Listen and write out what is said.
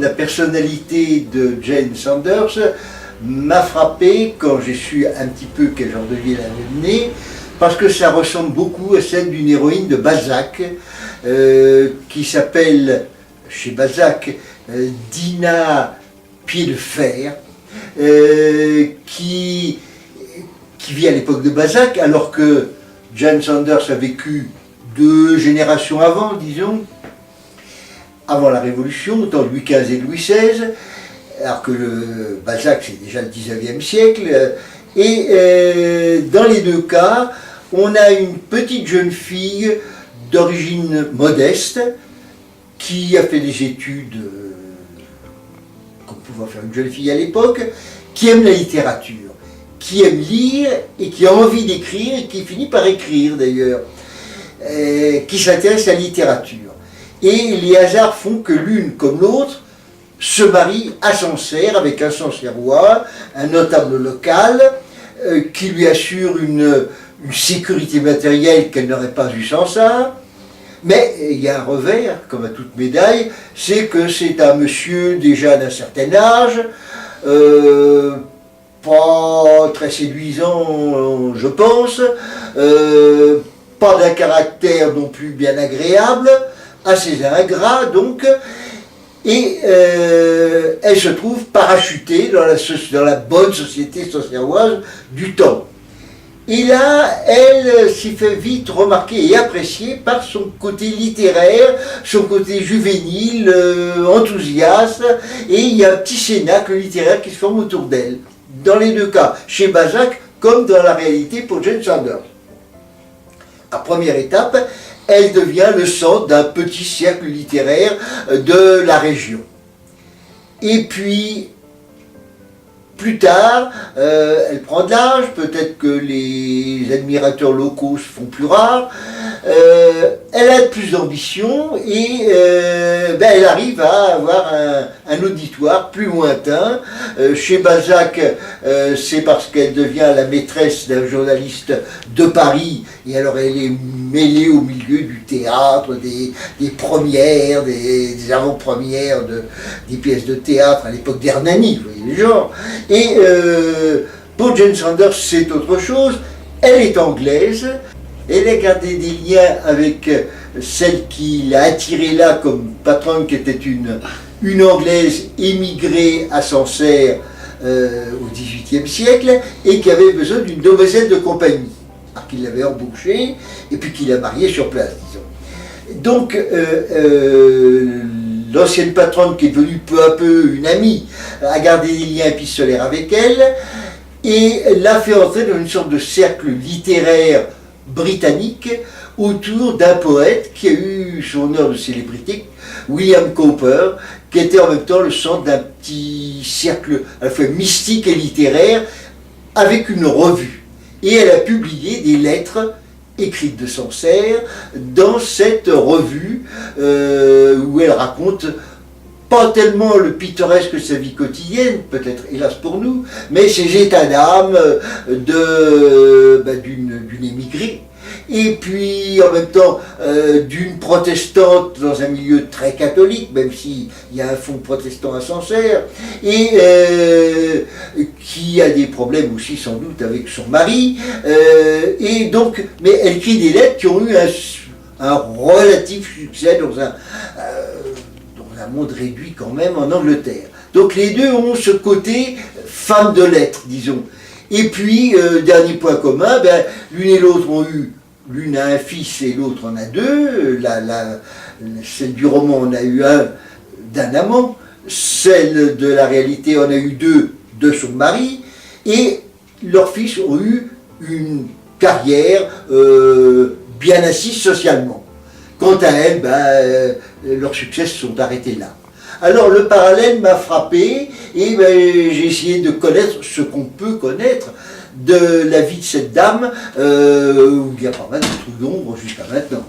La personnalité de Jane Saunders m'a frappé quand j'ai su un petit peu quel genre de vie elle avait mené, parce que ça ressemble beaucoup à celle d'une héroïne de Balzac, qui s'appelle, chez Balzac, Dinah Pied-de-Fer, qui vit à l'époque de Balzac, alors que Jane Saunders a vécu 2 générations avant, disons, avant la Révolution, autant Louis XV et Louis XVI, alors que Balzac c'est déjà le XIXe siècle, et dans les 2 cas, on a une petite jeune fille d'origine modeste, qui a fait des études, comme pouvait faire une jeune fille à l'époque, qui aime la littérature, qui aime lire et qui a envie d'écrire et qui finit par écrire d'ailleurs, qui s'intéresse à la littérature. Et les hasards font que l'une comme l'autre se marie à Sancerre avec un Sancerrois, un notable local, qui lui assure une sécurité matérielle qu'elle n'aurait pas eue sans ça. Mais il y a un revers, comme à toute médaille, c'est que c'est un monsieur déjà d'un certain âge, pas très séduisant, je pense, pas d'un caractère non plus bien agréable, assez ingrat donc, et elle se trouve parachutée dans la bonne société sancerroise du temps. Et là, elle s'y fait vite remarquer et apprécier par son côté littéraire, son côté juvénile, enthousiaste, et il y a un petit cénacle littéraire qui se forme autour d'elle. Dans les 2 cas, chez Balzac, comme dans la réalité pour Jane Saunders. À première étape, elle devient le centre d'un petit cercle littéraire de la région. Et puis, plus tard, elle prend de l'âge, peut-être que les admirateurs locaux se font plus rares, elle a plus d'ambition et elle arrive à avoir un auditoire plus lointain. Chez Balzac, c'est parce qu'elle devient la maîtresse d'un journaliste de Paris, et alors elle est mêlée au milieu du théâtre, des premières, des avant-premières des pièces de théâtre à l'époque d'Hernani, vous voyez le genre. Et pour Jane Saunders, c'est autre chose. Elle est anglaise, elle a gardé des liens avec celle qui l'a attirée là comme patronne, qui était une anglaise émigrée à Sancerre au XVIIIe siècle et qui avait besoin d'une demoiselle de compagnie, qu'il l'avait embauchée et puis qu'il a mariée sur place, disons. Donc, l'ancienne patronne, qui est devenue peu à peu une amie, a gardé des liens épistolaires avec elle et l'a fait entrer dans une sorte de cercle littéraire britannique autour d'un poète qui a eu son heure de célébrité, William Cowper, qui était en même temps le centre d'un petit cercle à la fois mystique et littéraire avec une revue. Et elle a publié des lettres écrites de Sancerre dans cette revue où elle raconte pas tellement le pittoresque de sa vie quotidienne, peut-être hélas pour nous, mais ses états d'âme d'une émigrée, et puis en même temps d'une protestante dans un milieu très catholique, même s'il y a un fond protestant à Sancerre, et qui a des problèmes aussi sans doute avec son mari, et donc, mais elle écrit des lettres qui ont eu un relatif succès dans un monde réduit quand même en Angleterre. Donc les deux ont ce côté femme de lettres, disons. Et puis, dernier point commun, l'une et l'autre ont eu, l'une a un fils et l'autre en a 2. Celle du roman en a eu un d'un amant, celle de la réalité en a eu 2 de son mari, et leurs fils ont eu une carrière bien assise socialement. Quant à elles, leurs succès se sont arrêtés là. Alors le parallèle m'a frappé et j'ai essayé de connaître ce qu'on peut connaître de la vie de cette dame, où il y a pas mal de trous d'ombre jusqu'à maintenant.